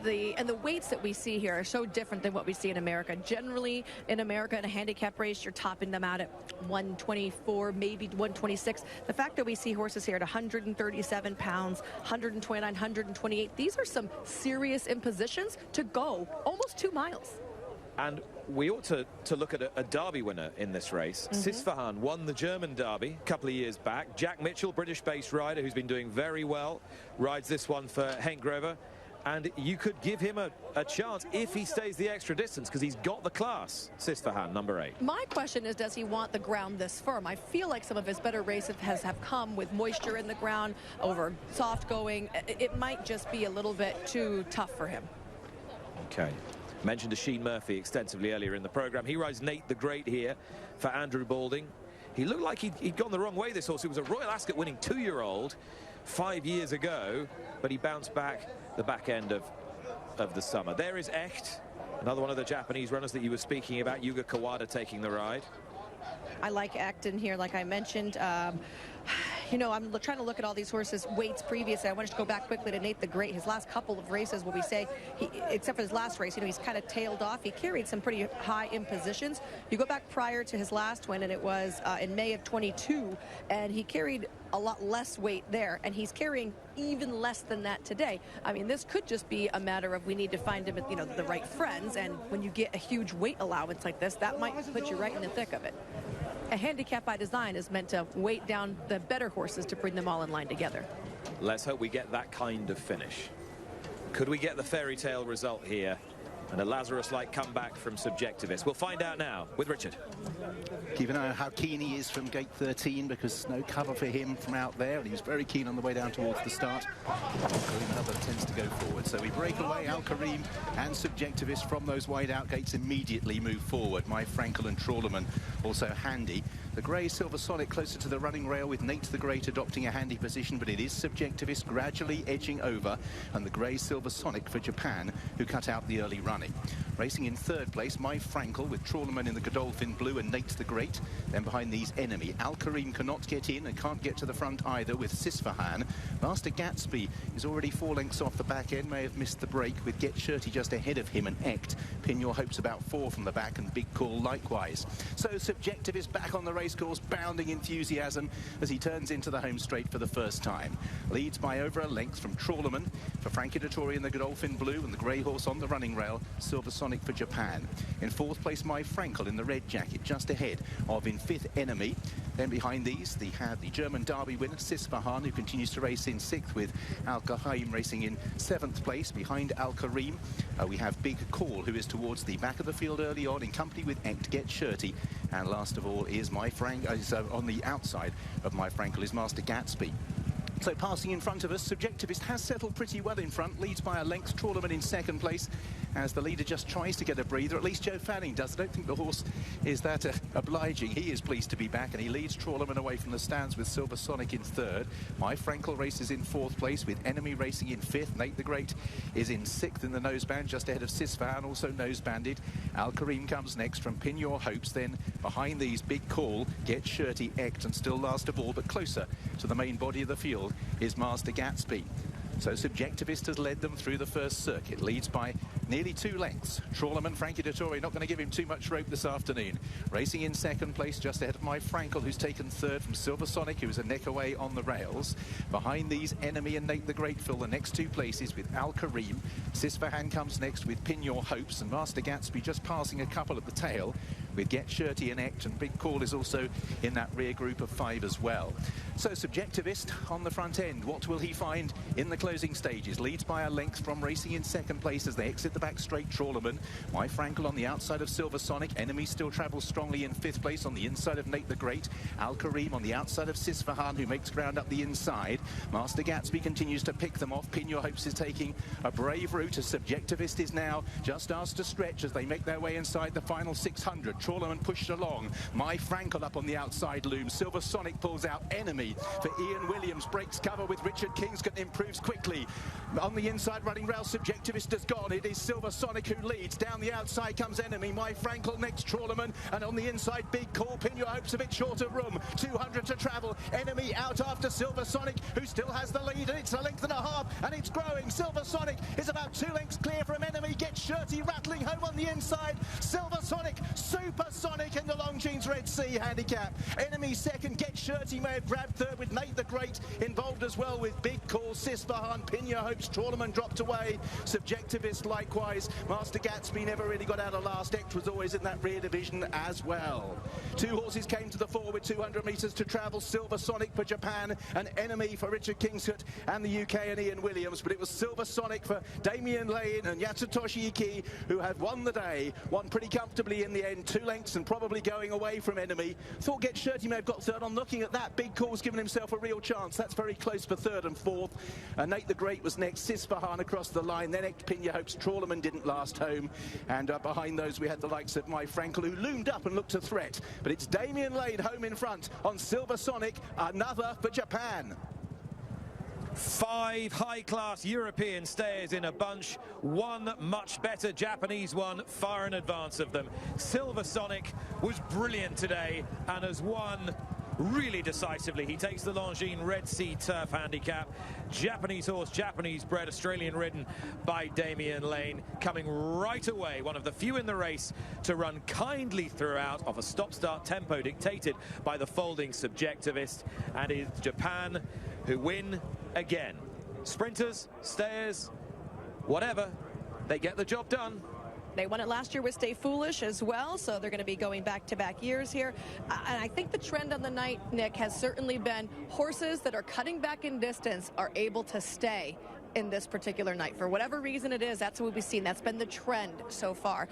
the weights that we see here are so different than what we see in America. Generally, in America, in a handicap race, you're topping them out at 124, maybe 126. The fact that we see horses here at 137 pounds, 129, 128, these are some serious impositions to go almost 2 miles. And we ought to look at a Derby winner in this race. Sisfahan won the German Derby a couple of years back. Jack Mitchell, British-based rider who's been doing very well, rides this one for Henk Greve. And you could give him a chance if he stays the extra distance, because he's got the class. Sisfahan, number 8. My question is, does he want the ground this firm? I feel like some of his better races have come with moisture in the ground, over soft going. It might just be a little bit too tough for him. Okay. Mentioned Asheen Murphy extensively earlier in the program. He rides Nate the Great here for Andrew Balding. He looked like he'd gone the wrong way, this horse. He was a Royal Ascot winning 2-year-old 5 years ago, but he bounced back the back end of the summer. There is Echt, another one of the Japanese runners that you were speaking about. Yuga Kawada taking the ride. I like Acton here, like I mentioned. You know, I'm trying to look at all these horses' weights previously. I wanted to go back quickly to Nate the Great. His last couple of races, what we say, except for his last race, you know, he's kind of tailed off. He carried some pretty high impositions. You go back prior to his last win, and it was in May of 22, and he carried a lot less weight there, and he's carrying even less than that today. I mean, this could just be a matter of we need to find him, you know, the right friends, and when you get a huge weight allowance like this, that might put you right in the thick of it. A handicap by design is meant to weight down the better horses to bring them all in line together. Let's hope we get that kind of finish. Could we get the fairy tale result here and a Lazarus-like comeback from Subjectivist? We'll find out now with Richard. Keep an eye on how keen he is from gate 13, because no cover for him from out there, and he was very keen on the way down towards the start. Another tends to go forward, so we break away. Al Karim and Subjectivist from those wide out gates immediately move forward. My Frankel and Trawlerman also handy. The grey Silver Sonic closer to the running rail, with Nate the Great adopting a handy position, but it is Subjectivist gradually edging over, and the grey Silver Sonic for Japan, who cut out the early running. Racing in third place, My Frankel, with Trawlerman in the Godolphin blue and Nate the Great. Then behind these, Enemy. Al Karim cannot get in and can't get to the front either with Sisfahan. Master Gatsby is already 4 lengths off the back end, may have missed the break, with Get Shirty just ahead of him and Echt. Pin Your Hopes about 4 from the back, and Big Call likewise. So Subjectivist back on the racecourse, bounding enthusiasm as he turns into the home straight for the first time. Leads by over a length from Trawlerman for Frankie Dettori in the Godolphin blue, and the grey horse on the running rail, Silver Sonic for Japan. In fourth place, My Frankel in the red jacket, just ahead of in fifth, Enemy. Then behind these, they had the German Derby winner, Sisfahan, who continues to race in sixth, with Al Kahaim racing in seventh place. Behind Al Karim, we have Big Call, who is towards the back of the field early on, in company with Echt, Get Shirty. And last of all is My Frankel, on the outside of My Frankel is Master Gatsby. So passing in front of us, Subjectivist has settled pretty well in front, leads by a length. Trawlerman in second place, as the leader just tries to get a breather. At least Joe Fanning does. I don't think the horse is that obliging. He is pleased to be back, and he leads Trawlerman away from the stands with Silver Sonic in third. My Frankel races in fourth place, with Enemy racing in fifth. Nate the Great is in sixth in the noseband, just ahead of Sisfahan, also nosebanded. Al Karim comes next from Pin Your Hopes. Then behind these, Big Call, Get Shirty, Echt, and still last of all, but closer to the main body of the field, is Master Gatsby. So Subjectivist has led them through the first circuit, leads by nearly 2 lengths. Trawlerman, Frankie Dettori, not going to give him too much rope this afternoon. Racing in second place, just ahead of My Frankel, who's taken third from Silver Sonic, who's a neck away on the rails. Behind these, Enemy and Nate the Great fill the next 2 places with Al Karim. Sisfahan comes next with Pin Your Hopes, and Master Gatsby just passing a couple at the tail with Get Shirty and Echt, and Big Call is also in that rear group of 5 as well. So Subjectivist on the front end, what will he find in the closing stages? Leads by a length from racing in second place as they exit the back straight. Trawlerman, My Frankel on the outside of Silver Sonic. Enemy still travels strongly in fifth place on the inside of Nate the Great. Al Karim on the outside of Sisfahan, who makes ground up the inside. Master Gatsby continues to pick them off. Pin Your Hopes is taking a brave route, as Subjectivist is now just asked to stretch as they make their way inside the final 600. Trawlerman pushed along. My Frankel up on the outside loom. Silver Sonic pulls out. Enemy Enemy. For Ian Williams, breaks cover with Richard Kingscott, improves quickly. On the inside, running rail, Subjectivist has gone. It is Silver Sonic who leads. Down the outside comes Enemy. My Frankel next, Trawlerman. And on the inside, Big Call. Pin Your Hopes a bit short of room. 200 to travel. Enemy out after Silver Sonic, who still has the lead. And it's a length and a half, and it's growing. Silver Sonic is about 2 lengths clear from Enemy. Gets Shirty rattling home on the inside. Silver Sonic, Supersonic in the Longines Red Sea Handicap. Enemy second, Get Shirty may have grabbed third with Nate the Great involved as well with Big Call, Sisfahan, Pin Your Hopes, Trawlerman dropped away. Subjectivist likewise. Master Gatsby never really got out of last. Ect was always in that rear division as well. 2 horses came to the fore with 200 metres to travel. Silver Sonic for Japan, and Enemy for Richard Kingscott and the UK and Ian Williams. But it was Silver Sonic for Damien Lane and Yatsutoshi Iki who had won the day. Won pretty comfortably in the end, 2 lengths and probably going away from Enemy. Thought Get Shirty may have got third on. Looking at that, Big Call's given himself a real chance. That's very close for third and fourth. And Nate the Great was next. Sisfahan across the line. Then Ect, Pin Your Hopes, Trawlerman didn't last home. And behind those we had the likes of My Frankel, who loomed up and looked a threat. But it's Damien Lane home in front on Silver Sonic. Another for Japan. 5 high-class European stayers in a bunch, 1 much better Japanese one far in advance of them. Silver Sonic was brilliant today and has won really decisively. He takes the Longines Red Sea Turf Handicap. Japanese horse, Japanese bred, Australian ridden by Damien Lane, coming right away, one of the few in the race to run kindly throughout off a stop-start tempo dictated by the folding Subjectivist, and it's Japan who win again. Sprinters, stayers, whatever, they get the job done. They won it last year with Stay Foolish as well, so they're going to be going back-to-back years here. And I think the trend on the night, Nick, has certainly been horses that are cutting back in distance are able to stay in this particular night. For whatever reason it is, that's what we've seen. That's been the trend so far.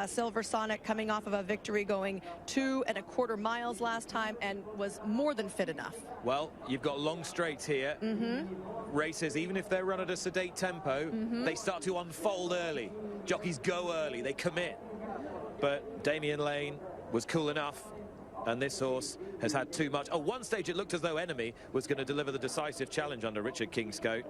Silver Sonic coming off of a victory going 2 1/4 miles last time and was more than fit enough. Well, you've got long straights here. Races, even if they're run at a sedate tempo, they start to unfold early. Jockeys go early, they commit. But Damien Lane was cool enough, and this horse has had too much. At one stage it looked as though Enemy was going to deliver the decisive challenge under Richard Kingscott,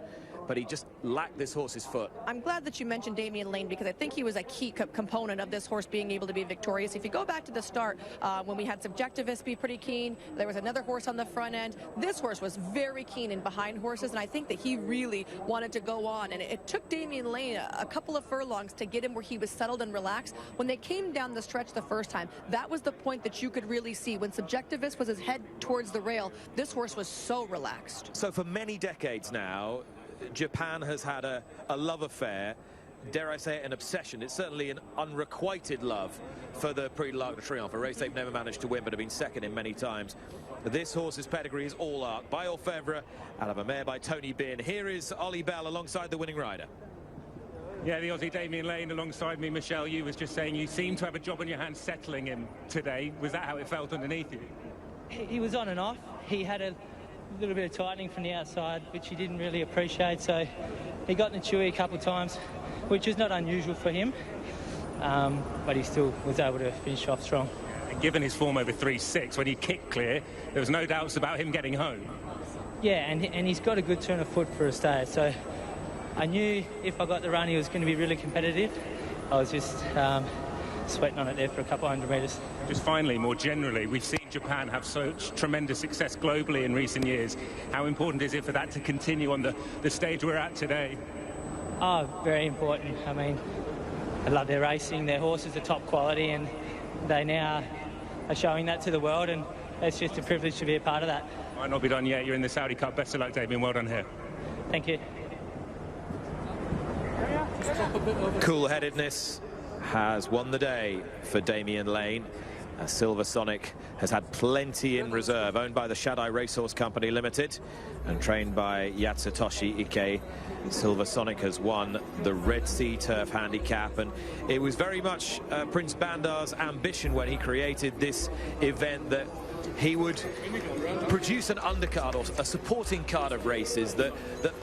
but he just lacked this horse's foot. I'm glad that you mentioned Damien Lane because I think he was a key component of this horse being able to be victorious. If you go back to the start, when we had Subjectivist be pretty keen, there was another horse on the front end. This horse was very keen in behind horses, and I think that he really wanted to go on. And it took Damien Lane a couple of furlongs to get him where he was settled and relaxed. When they came down the stretch the first time, that was the point that you could really see. When Subjectivist was his head towards the rail, this horse was so relaxed. So for many decades now, Japan has had a love affair, dare I say it, an obsession. It's certainly an unrequited love for the Prix de l'Arc de Triomphe, a race they've never managed to win but have been second in many times. This horse's pedigree is all art. By Orfevre, out of a mare by Tony Bean. Here is Ollie Bell alongside the winning rider. Yeah, the Aussie Damien Lane alongside me. Michelle, you was just saying you seem to have a job on your hands settling him today. Was that how it felt underneath you? He was on and off. He had a little bit of tightening from the outside, which he didn't really appreciate, so he got in the chewy a couple of times, which is not unusual for him, but he still was able to finish off strong. And given his form over 3-6, when he kicked clear, there was no doubts about him getting home. Yeah, and he's got a good turn of foot for a stayer, so I knew if I got the run he was going to be really competitive. I was just sweating on it there for a couple of 100 metres. Just finally, more generally, we've seen Japan have such tremendous success globally in recent years. How important is it for that to continue on the stage we're at today? Oh, very important. I mean, I love their racing, their horses are top quality, and they now are showing that to the world, and it's just a privilege to be a part of that. Might not be done yet. You're in the Saudi Cup. Best of luck, Damien. Well done here. Thank you. Cool-headedness has won the day for Damien Lane. Silver Sonic has had plenty in reserve, owned by the Shadai Racehorse Company Limited and trained by Yatsutoshi Ike. Silver Sonic has won the Red Sea Turf Handicap, and it was very much Prince Bandar's ambition when he created this event that he would produce an undercard or a supporting card of races that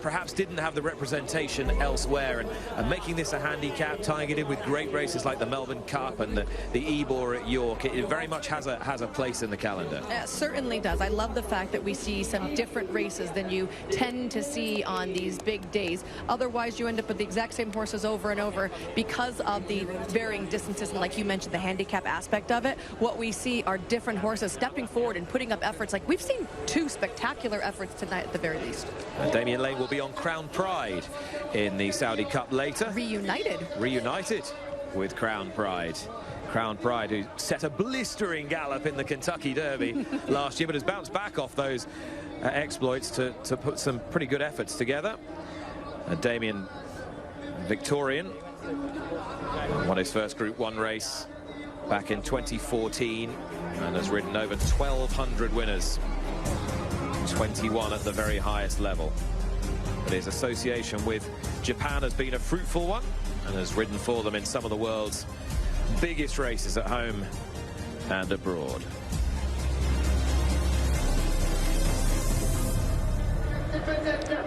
perhaps didn't have the representation elsewhere, and making this a handicap, tying it in with great races like the Melbourne Cup and the Ebor at York, it very much has a place in the calendar. Yeah, it certainly does. I love the fact that we see some different races than you tend to see on these big days. Otherwise, you end up with the exact same horses over and over because of the varying distances, and like you mentioned, the handicap aspect of it. What we see are different horses stepping forward and putting up efforts. Like we've seen 2 spectacular efforts tonight at the very least. And Damien Lane will be on Crown Pride in the Saudi Cup later. Reunited with Crown Pride. Crown Pride, who set a blistering gallop in the Kentucky Derby last year, but has bounced back off those exploits to put some pretty good efforts together. Damien, Victorian, won his first Group 1 race back in 2014 and has ridden over 1,200 winners, 21 at the very highest level. But his association with Japan has been a fruitful one and has ridden for them in some of the world's biggest races at home and abroad. Defender,